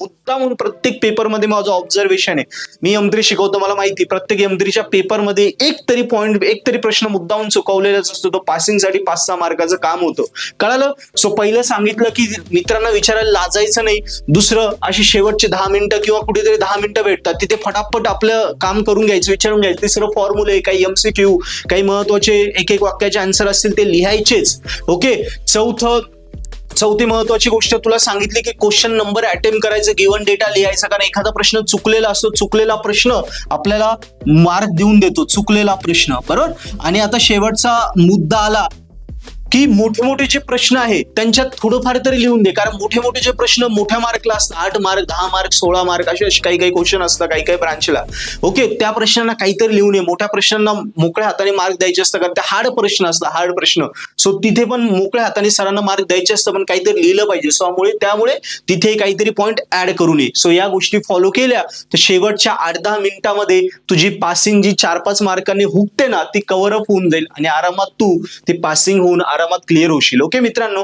मुद्दा म्हणून प्रत्येक पेपरमध्ये माझं ऑब्झर्वेशन आहे, मी M3 शिकवतो, मला माहिती प्रत्येक M3च्या पेपरमध्ये एक तरी प्रश्न मुद्दाहून चुकवलेलाच असतो, तो पासिंगसाठी 5-6 मार्काचं काम होतं. कळालं? सो पहिलं सांगितलं की मित्रांना विचारायला लाजायचं नाही. दुसरं, अशी शेवटचे 10 मिनिटं किंवा कुठेतरी 10 मिनिटं भेटतात, तिथे फटाफट आपलं काम करून घ्यायचं, विचारून घ्यायचं. तिसरं, फॉर्म्युले, काही MCQ, काही महत्वाचे एक वाक्याचे आन्सर असतील ते लिहायचेच. ओके. चौथी महत्वाची गोष्ट तुला सांगितली की क्वेश्चन नंबर अटेम्प्ट करायचं, गिव्हन डेटा लिहायचा, कारण एखादा प्रश्न चुकलेला असतो, चुकलेला प्रश्न आपल्याला मार्क देऊन देतो, चुकलेला प्रश्न, बरोबर. आणि आता शेवटचा मुद्दा आला की मोठे जे प्रश्न आहेत त्यांच्यात थोडंफार तरी लिहून दे, कारण मोठे जे प्रश्न मोठ्या मार्कला असतात, 8 मार्क, 10 मार्क, 16 मार्क, असे काही क्वेश्चन असतात काही ब्रांचला. ओके. त्या प्रश्नांना काहीतरी लिहून ये. मोठ्या प्रश्नांना मोकळ्या हाताने मार्क द्यायचे असतात, कारण ते हार्ड प्रश्न असतात, हार्ड प्रश्न. सो तिथे पण मोकळ्या हाताने सरांना मार्क द्यायचे असतं, पण काहीतरी लिहिलं पाहिजे. सो त्यामुळे तिथे काहीतरी पॉईंट ऍड करून ये. सो या गोष्टी फॉलो केल्या तर शेवटच्या 8-10 मिनिटांमध्ये तुझी पासिंग जी 4-5 मार्कांनी हुकते ना, ती कव्हर अप होऊन जाईल आणि आरामात तू ती पासिंग होऊन आरामात क्लिअर होशील. ओके मित्रांनो.